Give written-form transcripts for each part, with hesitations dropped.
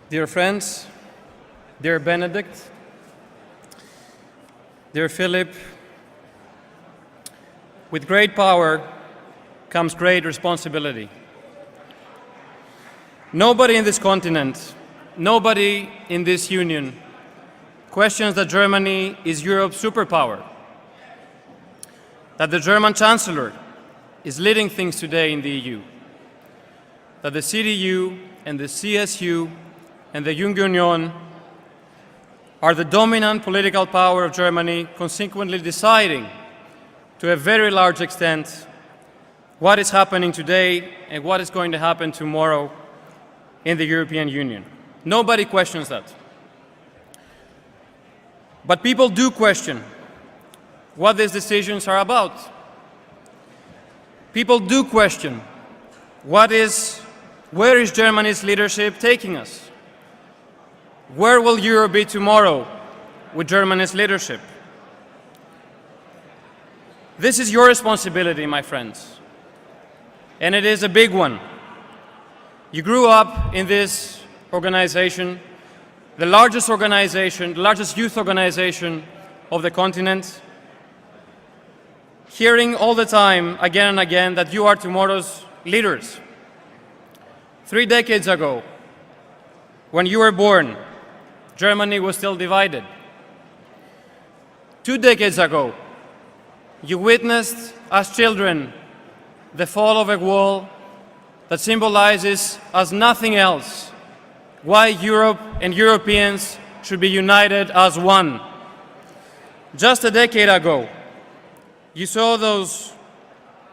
Dear friends, dear Benedict, dear Philip, with great power comes great responsibility. Nobody in this continent, nobody in this union questions that Germany is Europe's superpower, that the German Chancellor is leading things today in the EU, that the CDU and the CSU and the Junge Union are the dominant political power of Germany, consequently deciding to a very large extent what is happening today and what is going to happen tomorrow in the European Union. Nobody questions that. But people do question what these decisions are about. People do question where is Germany's leadership taking us? Where will Europe be tomorrow with Germany's leadership? This is your responsibility, my friends, and it is a big one. You grew up in this organization, the largest youth organization of the continent, hearing all the time, again and again, that you are tomorrow's leaders. 3 decades ago, when you were born, Germany was still divided. 2 decades ago, you witnessed as children the fall of a wall that symbolizes as nothing else why Europe and Europeans should be united as one. Just a decade ago, you saw those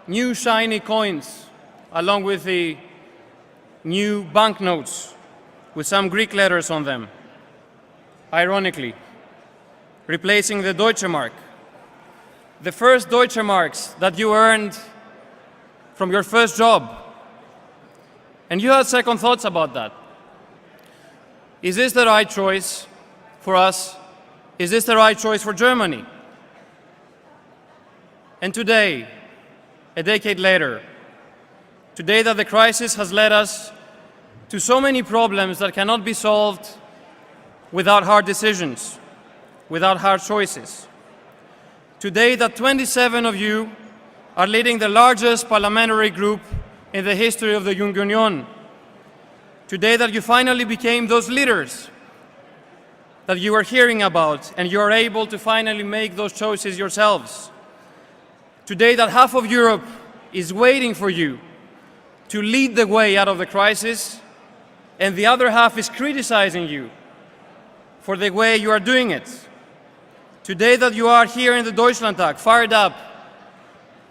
new shiny coins along with the new banknotes with some Greek letters on them, ironically, replacing the Deutsche Mark. The first Deutsche Marks that you earned from your first job. And you had second thoughts about that. Is this the right choice for us? Is this the right choice for Germany? And today, a decade later, today that the crisis has led us to so many problems that cannot be solved without hard decisions, without hard choices. Today that 27 of you are leading the largest parliamentary group in the history of the Junge Union. Today that you finally became those leaders that you are hearing about and you are able to finally make those choices yourselves. Today that half of Europe is waiting for you to lead the way out of the crisis and the other half is criticizing you for the way you are doing it. Today that you are here in the Deutschlandtag, fired up,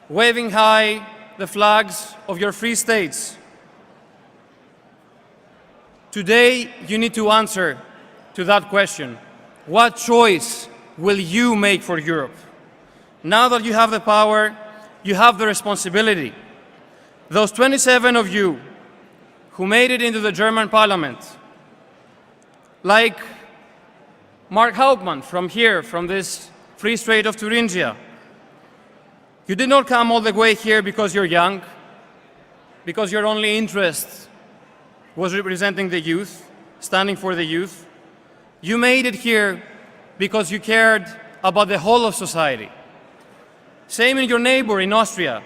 waving high the flags of your free states. Today you need to answer to that question. What choice will you make for Europe? Now that you have the power, you have the responsibility. Those 27 of you who made it into the German parliament, like Mark Hauptmann from here, from this Free State of Thuringia. You did not come all the way here because you're young, because your only interest was representing the youth, standing for the youth. You made it here because you cared about the whole of society. Same in your neighbor in Austria,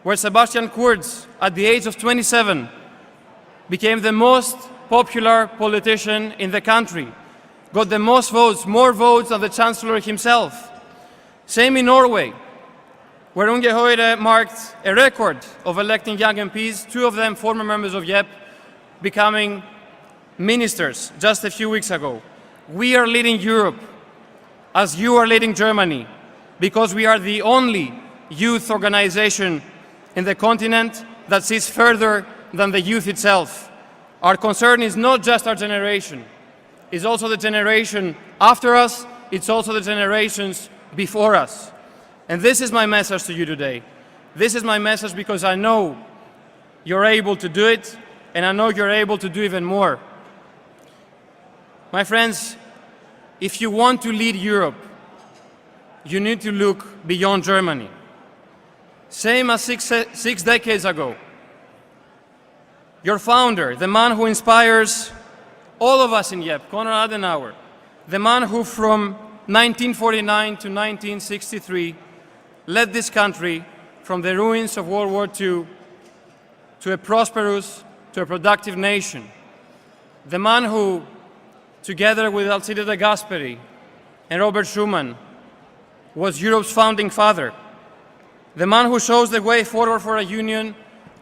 where Sebastian Kurz, at the age of 27, became the most popular politician in the country, got the most votes, more votes than the Chancellor himself. Same in Norway, where Unge Høyre marked a record of electing young MPs, 2 of them former members of YEPP, becoming ministers just a few weeks ago. We are leading Europe as you are leading Germany, because we are the only youth organization in the continent that sees further than the youth itself. Our concern is not just our generation. It's also the generation after us, it's also the generations before us. And this is my message to you today. This is my message because I know you're able to do it, and I know you're able to do even more. My friends, if you want to lead Europe, you need to look beyond Germany. Same as six decades ago. Your founder, the man who inspires all of us in YEPP, Konrad Adenauer, the man who from 1949 to 1963 led this country from the ruins of World War II to a prosperous, to a productive nation. The man who, together with Alcide de Gasperi and Robert Schuman, was Europe's founding father. The man who shows the way forward for a union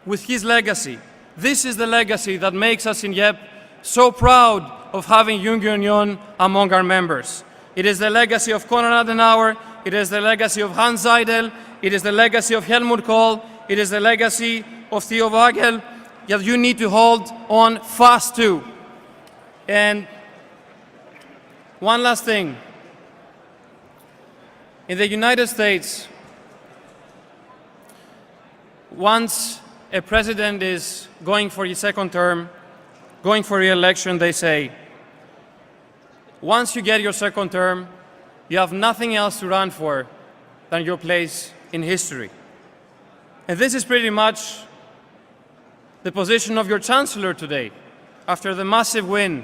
with his legacy. This is the legacy that makes us in YEPP so proud of having Junge Union among our members. It is the legacy of Konrad Adenauer, it is the legacy of Hans Seidel, it is the legacy of Helmut Kohl, it is the legacy of Theo Vagel that you need to hold on fast to. And one last thing. In the United States, once a president is going for his second term, going for re-election, they say, once you get your second term, you have nothing else to run for than your place in history. And this is pretty much the position of your chancellor today, after the massive win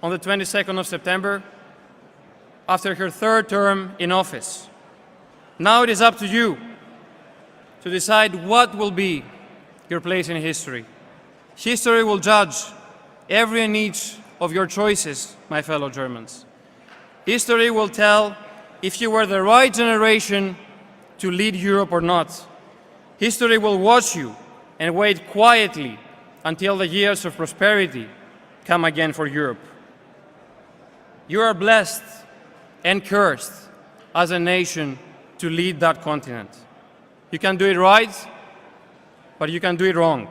on the 22nd of September, after her third term in office. Now it is up to you to decide what will be your place in history. History will judge every and each of your choices, my fellow Germans. History will tell if you were the right generation to lead Europe or not. History will watch you and wait quietly until the years of prosperity come again for Europe. You are blessed and cursed as a nation to lead that continent. You can do it right, but you can do it wrong.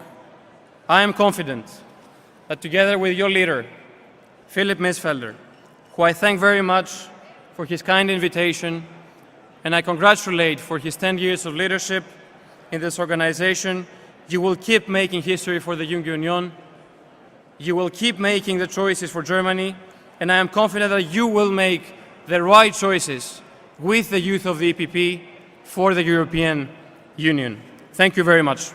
I am confident that together with your leader, Philipp Misfelder, who I thank very much for his kind invitation, and I congratulate for his 10 years of leadership in this organization, you will keep making history for the Junge Union. You will keep making the choices for Germany, and I am confident that you will make the right choices with the youth of the EPP for the European Union. Thank you very much.